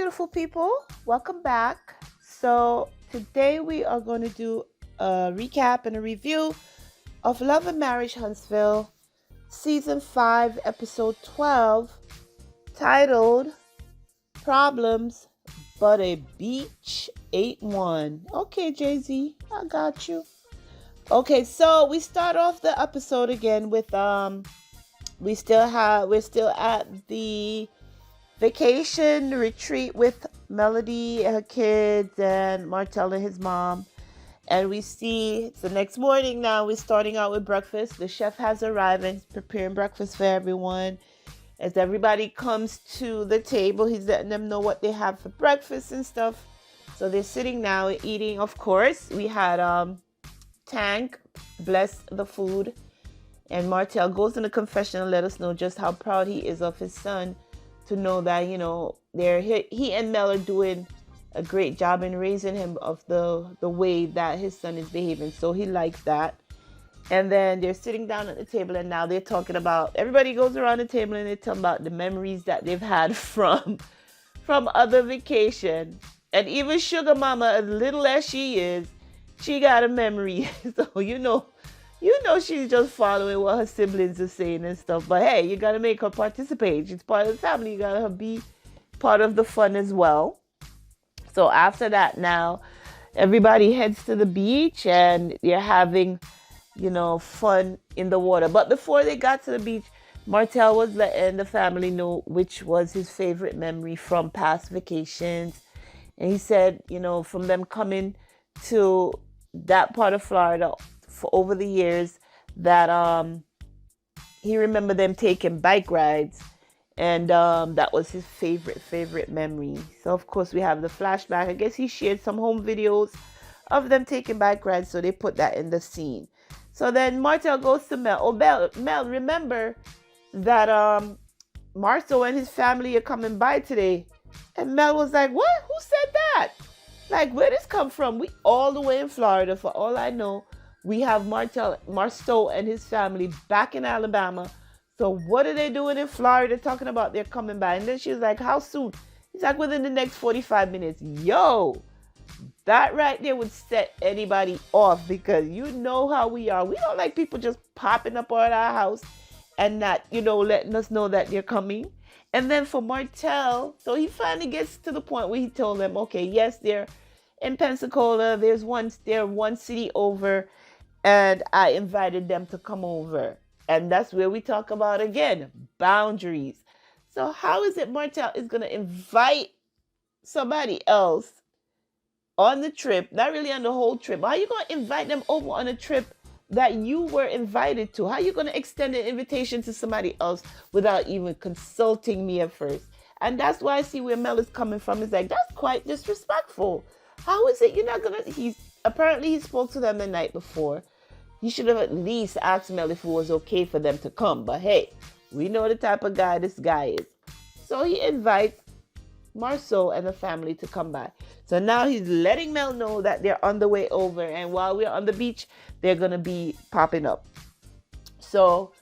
beautiful people. Welcome back. So, today we are going to do a recap and a review of Love and Marriage Huntsville, Season 5, Episode 12, titled Problems But a Beach Ain't One. Okay, Jay-Z, I got you. Okay, so we start off the episode again with we're still at the vacation retreat with Melody and her kids and Martell and his mom. And we see it's the next morning now. We're starting out with breakfast. The chef has arrived and he's preparing breakfast for everyone. As everybody comes to the table, he's letting them know what they have for breakfast and stuff. So they're sitting now eating. Of course, we had Tank bless the food. And Martell goes in the confession and let us know just how proud he is of his son, to know that, he and Mel are doing a great job in raising him of the way that his son is behaving. So he likes that. And then they're sitting down at the table and now they're talking about, everybody goes around the table and they tell about the memories that they've had from other vacation. And even Sugar Mama, as little as she is, she got a memory. So you know she's just following what her siblings are saying and stuff. But hey, you gotta make her participate. She's part of the family. You gotta be part of the fun as well. So after that, now everybody heads to the beach and they're having, fun in the water. But before they got to the beach, Martell was letting the family know which was his favorite memory from past vacations. And he said, from them coming to that part of Florida for over the years, that he remembered them taking bike rides, and that was his favorite memory. So of course we have the flashback. I guess he shared some home videos of them taking bike rides, so they put that in the scene. So then Martell goes to Mel. Oh, Mel, remember that Marsau and his family are coming by today? And Mel was like, what? Who said that? Like, where this come from? We all the way in Florida. For all I know, we have Marsau and his family back in Alabama. So what are they doing in Florida talking about they're coming by? And then she was like, how soon? He's like, within the next 45 minutes. Yo, that right there would set anybody off, because you know how we are. We don't like people just popping up at our house and not, letting us know that they're coming. And then for Martell, so he finally gets to the point where he told them, okay, yes, they're in Pensacola. They're one city over, and I invited them to come over. And that's where we talk about, again, boundaries. So how is it Martell is going to invite somebody else on the trip, not really on the whole trip, but how are you going to invite them over on a trip that you were invited to? How are you going to extend an invitation to somebody else without even consulting me at first? And that's why I see where Mel is coming from. It's like, that's quite disrespectful. How is it you're not going to... He spoke to them the night before. You should have at least asked Mel if it was okay for them to come. But hey, we know the type of guy this guy is. So he invites Marsau and the family to come by. So now he's letting Mel know that they're on the way over. And while we're on the beach, they're going to be popping up. So,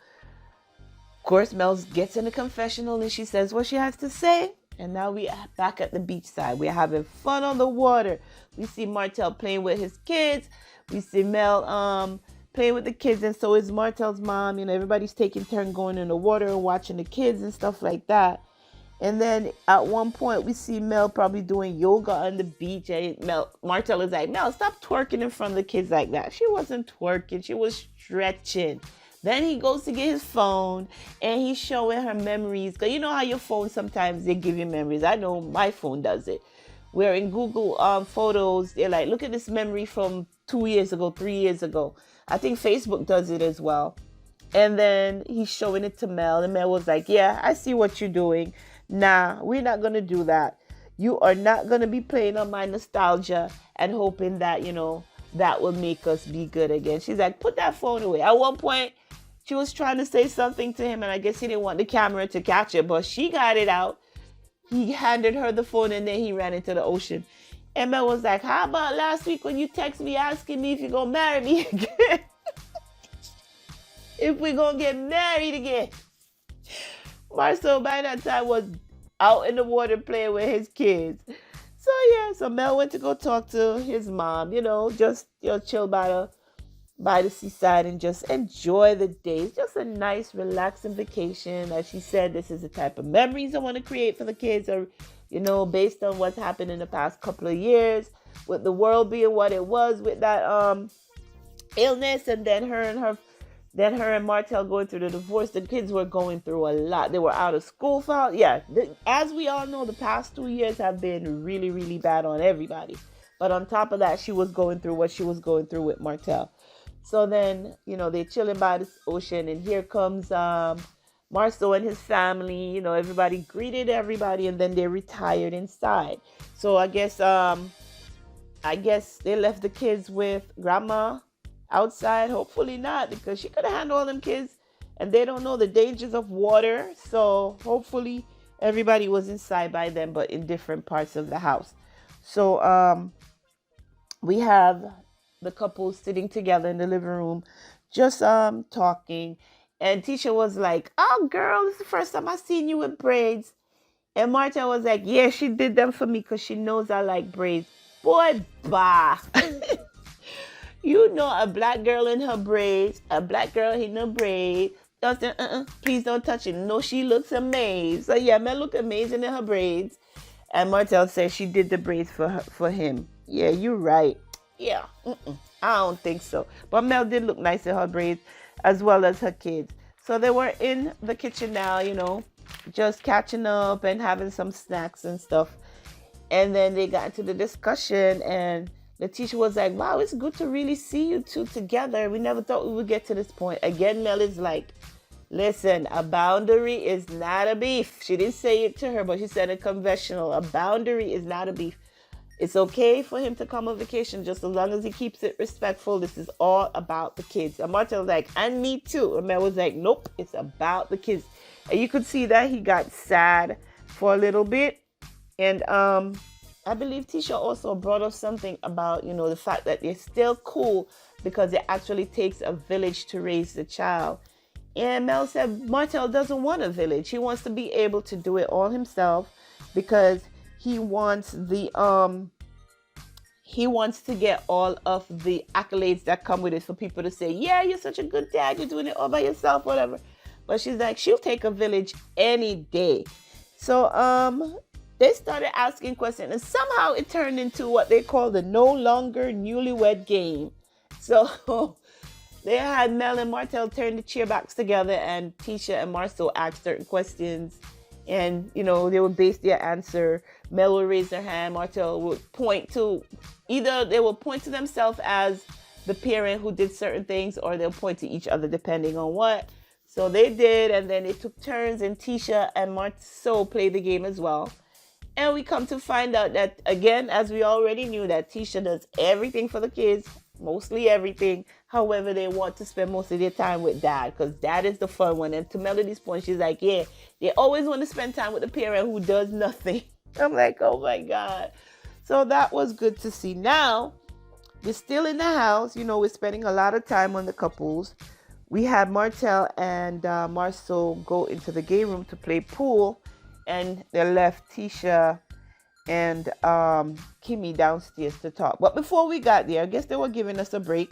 of course, Mel gets in the confessional and she says what she has to say. And now we are back at the beach side. We're having fun on the water. We see Martell playing with his kids. We see Mel playing with the kids, and so is Martell's mom. Everybody's taking turn going in the water and watching the kids and stuff like that. And then at one point we see Mel probably doing yoga on the beach, and Martell is like, Mel, stop twerking in front of the kids like that. She wasn't twerking, she was stretching. Then he goes to get his phone and he's showing her memories. Because you know how your phone sometimes they give you memories. I know my phone does it. Where in Google Photos, they're like, look at this memory from 2 years ago, 3 years ago. I think Facebook does it as well. And then he's showing it to Mel. And Mel was like, yeah, I see what you're doing. Nah, we're not going to do that. You are not going to be playing on my nostalgia and hoping that, that will make us be good again. She's like, put that phone away. At one point, she was trying to say something to him, and I guess he didn't want the camera to catch it, but she got it out. He handed her the phone, and then he ran into the ocean. And Mel was like, how about last week when you text me asking me if you're going to marry me again? If we're going to get married again. Marsau by that time was out in the water playing with his kids. So yeah, so Mel went to go talk to his mom, just chill by the seaside and just enjoy the days. Just a nice, relaxing vacation. As she said, this is the type of memories I want to create for the kids, or based on what's happened in the past couple of years, with the world being what it was with that illness, and then her and Martel going through the divorce. The kids were going through a lot. They were out of school for, as we all know, the past 2 years have been really, really bad on everybody. But on top of that, she was going through what she was going through with Martel. So then, they're chilling by the ocean, and here comes Marsau and his family. Everybody greeted everybody, and then they retired inside. So I guess they left the kids with grandma outside. Hopefully not, because she could have handled all them kids, and they don't know the dangers of water. So hopefully everybody was inside by them, but in different parts of the house. So we have the couple sitting together in the living room, just talking. And Tisha was like, "Oh, girl, this is the first time I seen you with braids." And Marta was like, "Yeah, she did them for me because she knows I like braids." Boy, bah. A black girl in her braids, a black girl in her braids. Please don't touch it. No, she looks amazed. So yeah, Mel look amazing in her braids. And Martel says she did the braids for him. Yeah, you're right. Yeah, I don't think so. But Mel did look nice in her braids, as well as her kids. So they were in the kitchen now, just catching up and having some snacks and stuff. And then they got into the discussion, and Latisha was like, "Wow, it's good to really see you two together. We never thought we would get to this point." Again, Mel is like, "Listen, a boundary is not a beef." She didn't say it to her, but she said a confessional. A boundary is not a beef. It's okay for him to come on vacation, just as long as he keeps it respectful. This is all about the kids. And Marta was like, "And me too." And Mel was like, "Nope, it's about the kids." And you could see that he got sad for a little bit. And I believe Tisha also brought up something about, the fact that they're still cool because it actually takes a village to raise the child. And Mel said Martel doesn't want a village. He wants to be able to do it all himself, because he wants to get all of the accolades that come with it, for people to say, "Yeah, you're such a good dad. You're doing it all by yourself," whatever. But she's like, she'll take a village any day. So they started asking questions, and somehow it turned into what they call the no longer newlywed game. So they had Mel and Martel turn the chairbacks together, and Tisha and Marsau asked certain questions, and they would base their answer. Mel would raise their hand, Martel would point to, either they will point to themselves as the parent who did certain things, or they'll point to each other depending on what. So they did, and then they took turns, and Tisha and Marsau played the game as well. And we come to find out that, again, as we already knew, that Tisha does everything for the kids, mostly everything. However, they want to spend most of their time with dad, because dad is the fun one. And to Melody's point, she's like, yeah, they always want to spend time with the parent who does nothing. I'm like, oh my God. So that was good to see. Now, we're still in the house. We're spending a lot of time on the couples. We had Martel and Marsau go into the game room to play pool, and they left Tisha and Kimmi downstairs to talk. But before we got there, I guess they were giving us a break.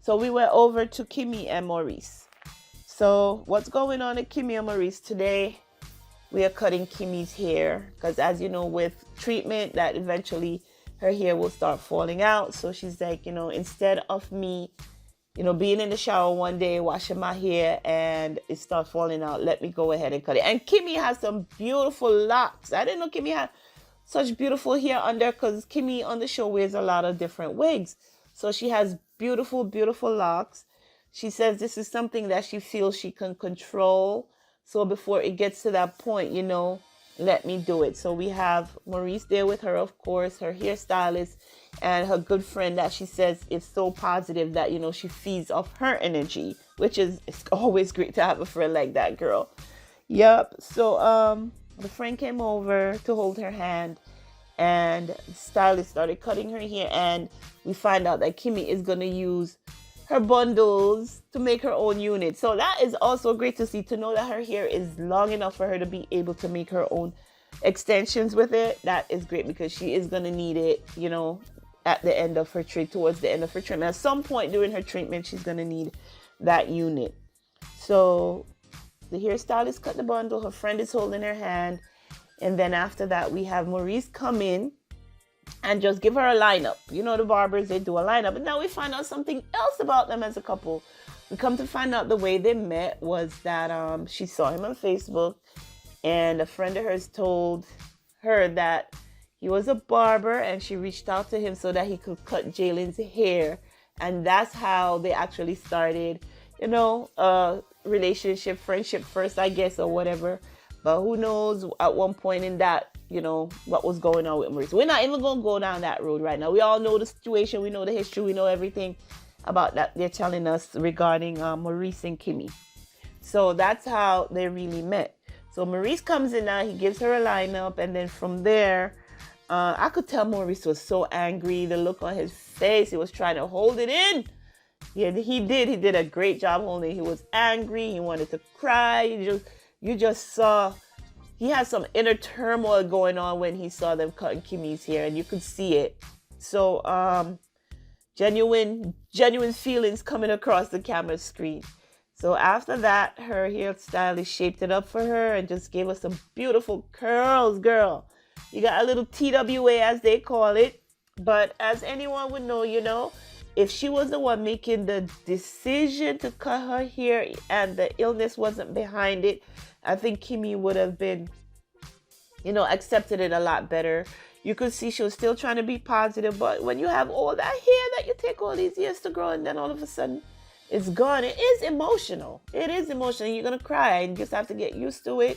So we went over to Kimmi and Maurice. So what's going on at Kimmi and Maurice today? We are cutting Kimmi's hair, because as you know, with treatment, that eventually her hair will start falling out. So she's like, instead of me being in the shower one day, washing my hair, and it starts falling out, let me go ahead and cut it. And Kimmi has some beautiful locks. I didn't know Kimmi had such beautiful hair under, because Kimmi on the show wears a lot of different wigs. So she has beautiful, beautiful locks. She says this is something that she feels she can control. So before it gets to that point, let me do it. So we have Maurice there with her, of course, her hairstylist, and her good friend that she says is so positive that, she feeds off her energy, which is, it's always great to have a friend like that, girl. Yep. So the friend came over to hold her hand, and the stylist started cutting her hair, and we find out that Kimmi is going to use her bundles to make her own unit. So that is also great to see, to know that her hair is long enough for her to be able to make her own extensions with it. That is great because she is going to need it, at the end of her towards the end of her treatment. At some point during her treatment, she's going to need that unit. So the hairstylist cut the bundle. Her friend is holding her hand. And then after that, we have Maurice come in and just give her a lineup. The barbers, they do a lineup. But now we find out something else about them as a couple. We come to find out the way they met was that she saw him on Facebook. And a friend of hers told her that he was a barber, and she reached out to him so that he could cut Jalen's hair. And that's how they actually started, relationship, friendship first, I guess, or whatever. But who knows at one point in that, what was going on with Maurice. We're not even going to go down that road right now. We all know the situation. We know the history. We know everything about that they're telling us regarding Maurice and Kimmi. So that's how they really met. So Maurice comes in now. He gives her a lineup. And then from there, I could tell Maurice was so angry. The look on his face, he was trying to hold it in. Yeah, he did. He did a great job holding it. He was angry. He wanted to cry. You just saw he had some inner turmoil going on when he saw them cutting Kimmi's hair, and you could see it. So genuine feelings coming across the camera screen. So after that, her hairstylist shaped it up for her and just gave us some beautiful curls, girl. You got a little TWA, as they call it. But as anyone would know, if she was the one making the decision to cut her hair and the illness wasn't behind it, I think Kimmi would have been, accepted it a lot better. You could see she was still trying to be positive, but when you have all that hair that you take all these years to grow and then all of a sudden it's gone, it is emotional. It is emotional. You're going to cry and you just have to get used to it.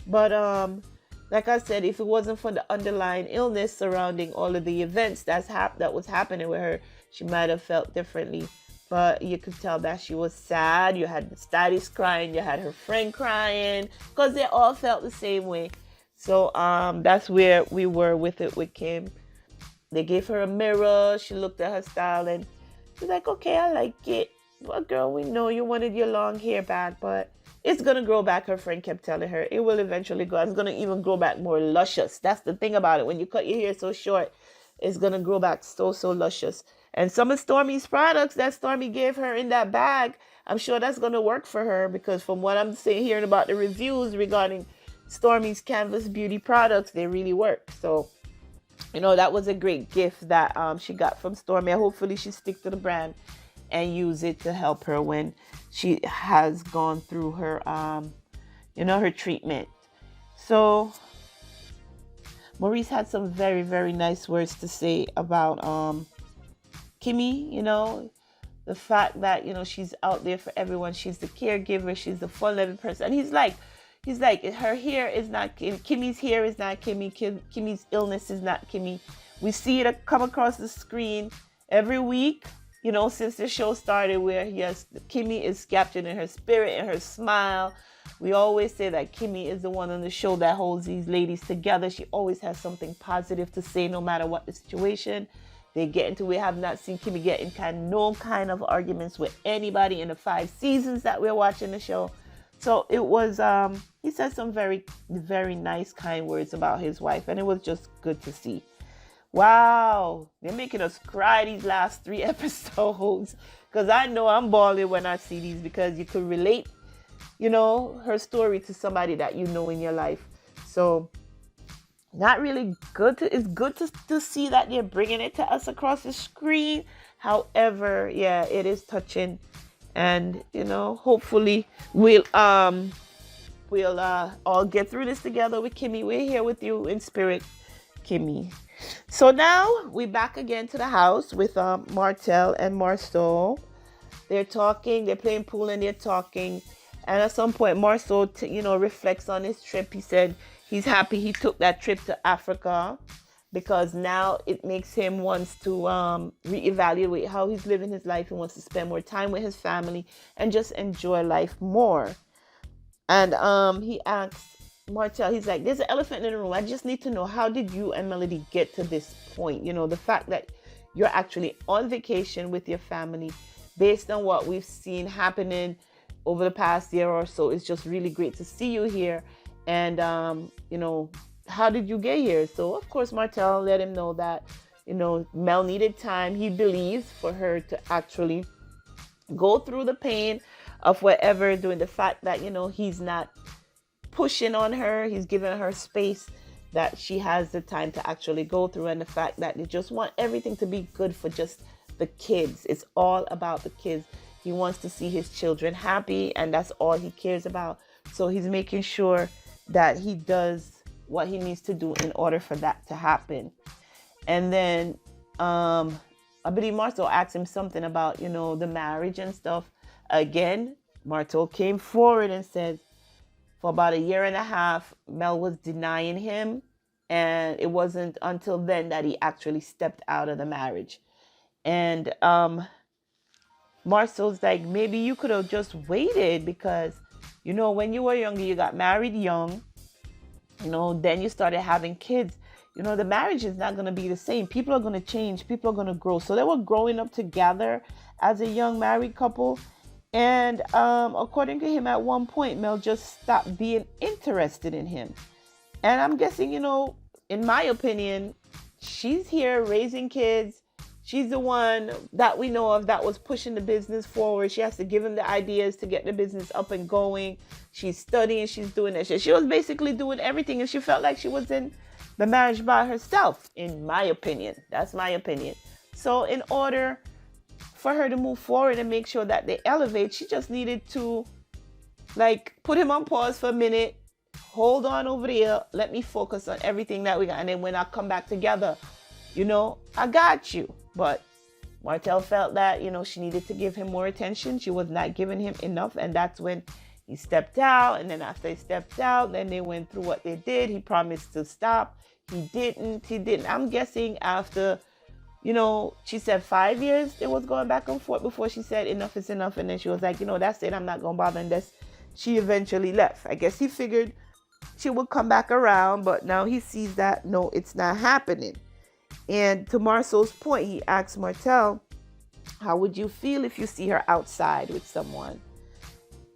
But like I said, if it wasn't for the underlying illness surrounding all of the events that was happening with her, she might have felt differently. But you could tell that she was sad. You had the stylist crying. You had her friend crying, because they all felt the same way. So that's where we were with it with Kim. They gave her a mirror. She looked at her style and she's like, okay, I like it. Well, girl, we know you wanted your long hair back, but it's going to grow back. Her friend kept telling her it will eventually grow. It's going to even grow back more luscious. That's the thing about it. When you cut your hair so short, it's going to grow back so luscious. And some of Stormy's products that Stormy gave her in that bag, I'm sure that's going to work for her, because from what I'm hearing about the reviews regarding Stormy's Canvas Beauty products, they really work. So, that was a great gift that she got from Stormy. Hopefully she stick to the brand and use it to help her when she has gone through her, her treatment. So Maurice had some very, very nice words to say about Kimmi, the fact that, she's out there for everyone. She's the caregiver. She's the fun-loving person. And he's like, her hair is not Kimmi's hair is not Kimmi. Kimmi's illness is not Kimmi. We see it come across the screen every week, since the show started, where Kimmi is captured in her spirit and her smile. We always say that Kimmi is the one on the show that holds these ladies together. She always has something positive to say, no matter what the situation they get into. We have not seen Kimmi get in no kind of arguments with anybody in the 5 seasons that we're watching the show. So it was, he said some very, very nice, kind words about his wife, and it was just good to see. Wow, they're making us cry these last 3 episodes, because I know I'm bawling when I see these, because you could relate, her story to somebody that you know in your life. So not really good. It's good to see that they're bringing it to us across the screen. However, yeah, it is touching, and hopefully we'll all get through this together with Kimmi. We're here with you in spirit, Kimmi. So now we're back again to the house with Martel and Marsau. They're talking. They're playing pool and they're talking. And at some point, Marsau, reflects on his trip. He said he's happy he took that trip to Africa, because now it makes him wants to reevaluate how he's living his life. He wants to spend more time with his family and just enjoy life more. And he asks Martel, he's like, there's an elephant in the room. I just need to know, how did you and Melody get to this point? The fact that you're actually on vacation with your family, based on what we've seen happening over the past year or so, it's just really great to see you here. And, how did you get here? So, of course, Martell let him know that, Mel needed time, he believes, for her to actually go through the pain of whatever, doing the fact that, he's not pushing on her, he's giving her space, that she has the time to actually go through, and the fact that they just want everything to be good for just the kids. It's all about the kids. He wants to see his children happy, and that's all he cares about. So he's making sure that he does what he needs to do in order for that to happen. And then I believe Marsau asked him something about, the marriage and stuff. Again, Marsau came forward and said for about a year and a half, Mel was denying him. And it wasn't until then that he actually stepped out of the marriage. And Marsau's like, maybe you could have just waited, because, when you were younger, you got married young, then you started having kids. The marriage is not going to be the same. People are going to change. People are going to grow. So they were growing up together as a young married couple. And according to him, at one point, Mel just stopped being interested in him. And I'm guessing, in my opinion, she's here raising kids. She's the one that we know of that was pushing the business forward. She has to give him the ideas to get the business up and going. She's studying. She's doing that shit. She was basically doing everything, and she felt like she was in the marriage by herself, in my opinion. That's my opinion. So in order for her to move forward and make sure that they elevate, she just needed to, put him on pause for a minute. Hold on over there. Let me focus on everything that we got. And then when I come back together, I got you. But Martell felt that, she needed to give him more attention. She was not giving him enough. And that's when he stepped out. And then after he stepped out, then they went through what they did. He promised to stop. He didn't. I'm guessing after, she said 5 years, it was going back and forth before she said enough is enough. And then she was like, that's it. I'm not going to bother. And she eventually left. I guess he figured she would come back around. But now he sees that, no, it's not happening. And to Marsau's point, he asked Martell, how would you feel if you see her outside with someone?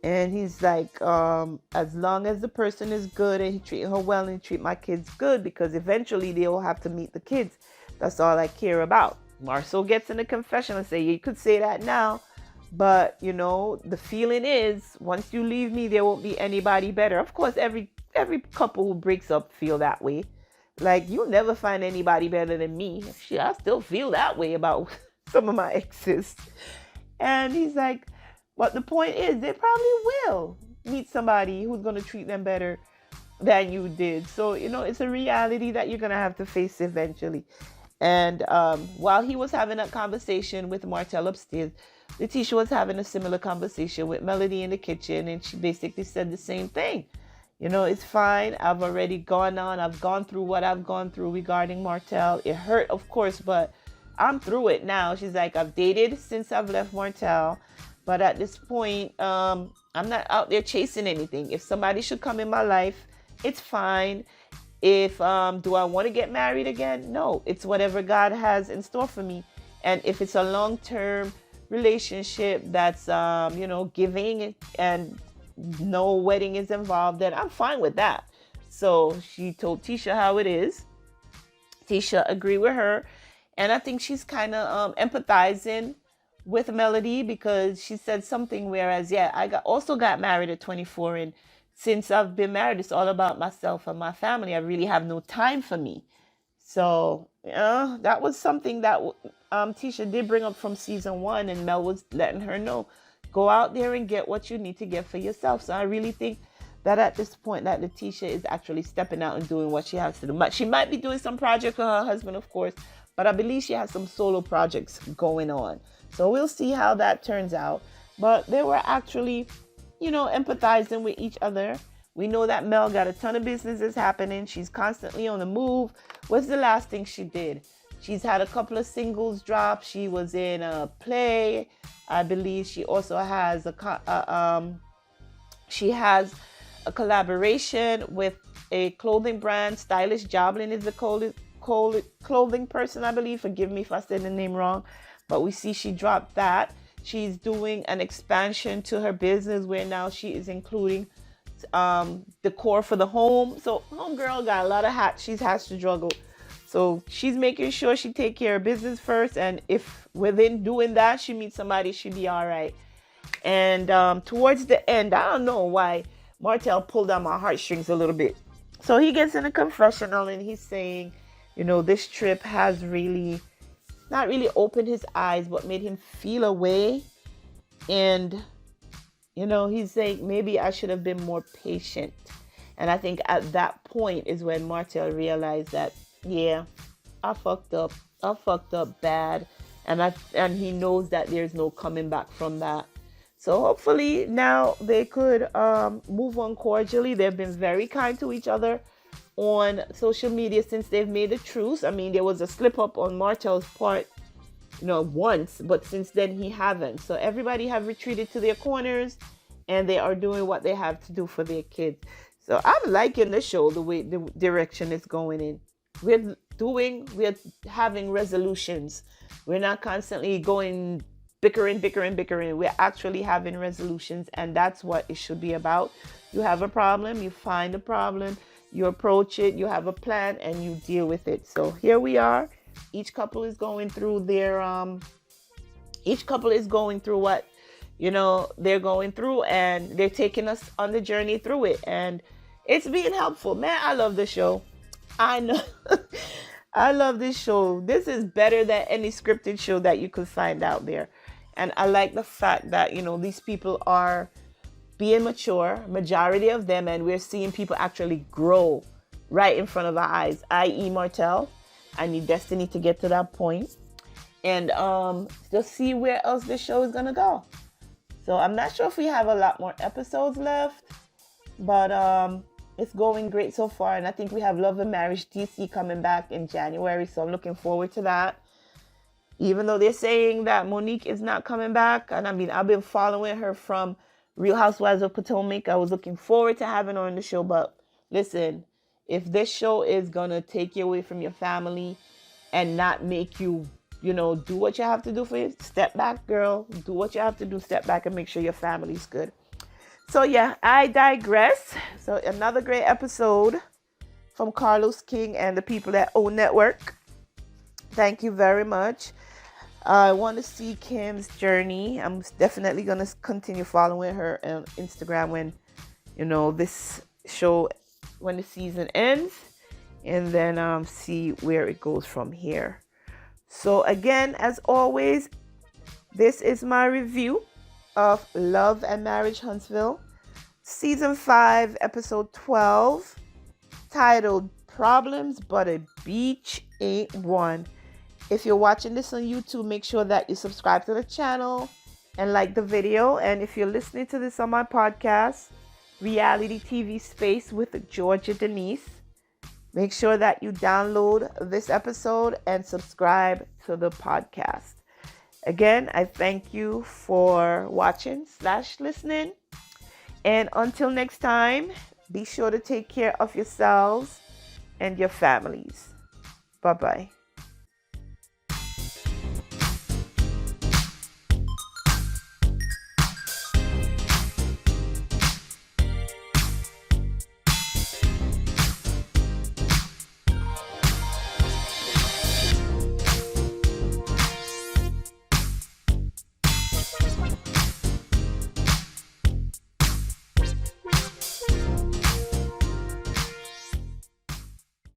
And he's like, as long as the person is good and he treat her well and he treat my kids good, because eventually they will have to meet the kids. That's all I care about. Marsau gets in a confession and say, you could say that now, but the feeling is once you leave me, there won't be anybody better. Of course, every couple who breaks up feel that way. Like, you'll never find anybody better than me. Shit, I still feel that way about some of my exes. And he's like, but the point is, they probably will meet somebody who's going to treat them better than you did. So, it's a reality that you're going to have to face eventually. And while he was having that conversation with Martell upstairs, Latisha was having a similar conversation with Melody in the kitchen. And she basically said the same thing. It's fine. I've already gone on. I've gone through what I've gone through regarding Martell. It hurt, of course, but I'm through it now. She's like, I've dated since I've left Martell. But at this point, I'm not out there chasing anything. If somebody should come in my life, it's fine. If do I want to get married again? No, it's whatever God has in store for me. And if it's a long-term relationship that's, giving and no wedding is involved, then I'm fine with that. So she told Tisha how it is. Tisha agreed with her. And I think she's kind of empathizing with Melody, because she said something, whereas, I also got married at 24. And since I've been married, it's all about myself and my family. I really have no time for me. So, that was something that Tisha did bring up from season 1. And Mel was letting her know, go out there and get what you need to get for yourself. So I really think that at this point that Latisha is actually stepping out and doing what she has to do. She might be doing some projects with her husband, of course, but I believe she has some solo projects going on. So we'll see how that turns out. But they were actually, empathizing with each other. We know that Mel got a ton of businesses happening. She's constantly on the move. What's the last thing she did? She's had a couple of singles drop. She was in a play. I believe she also has she has a collaboration with a clothing brand. Stylish Joblin is the clothing person, I believe. Forgive me if I said the name wrong. But we see she dropped that. She's doing an expansion to her business where now she is including decor for the home. So homegirl got a lot of hats she has to juggle. So she's making sure she take care of business first, and if within doing that she meets somebody, she'll be all right. And towards the end, I don't know why Martel pulled on my heartstrings a little bit. So he gets in a confessional and he's saying, this trip has really not really opened his eyes, but made him feel a way. And he's saying maybe I should have been more patient. And I think at that point is when Martel realized that, yeah, I fucked up. I fucked up bad. And he knows that there's no coming back from that. So hopefully now they could move on cordially. They've been very kind to each other on social media since they've made a truce. I mean, there was a slip up on Martel's part, once, but since then he haven't. So everybody have retreated to their corners and they are doing what they have to do for their kids. So I'm liking the show, the way the direction it's going in. We're having resolutions. We're not constantly going bickering. We're actually having resolutions, and that's what it should be about. You have a problem, you find a problem, you approach it, you have a plan, and you deal with it. So here we are. Each couple is going through what they're going through, and they're taking us on the journey through it, and it's being helpful. Man, I love the show. I know. I love this show. This is better than any scripted show that you could find out there. And I like the fact that, these people are being mature, majority of them, and we're seeing people actually grow right in front of our eyes, i.e. Martel. I need Destiny to get to that point. And just see where else this show is going to go. So I'm not sure if we have a lot more episodes left, but it's going great so far. And I think we have Love and Marriage DC coming back in January. So I'm looking forward to that. Even though they're saying that Monique is not coming back. And I mean, I've been following her from Real Housewives of Potomac. I was looking forward to having her on the show. But listen, if this show is going to take you away from your family and not make you, do what you have to do for you, step back, girl. Do what you have to do. Step back and make sure your family's good. So yeah, I digress. So another great episode from Carlos King and the people at O Network. Thank you very much. I want to see Kim's journey. I'm definitely going to continue following her on Instagram when, this show, when the season ends, and then see where it goes from here. So again, as always, this is my review of Love and Marriage Huntsville, Season 5, Episode 12, titled Problems But a Beach Ain't One. If you're watching this on YouTube, make sure that you subscribe to the channel and like the video. And if you're listening to this on my podcast, Reality TV Space with Georgia Denise, make sure that you download this episode and subscribe to the podcast. Again, I thank you for watching / listening. And until next time, be sure to take care of yourselves and your families. Bye-bye.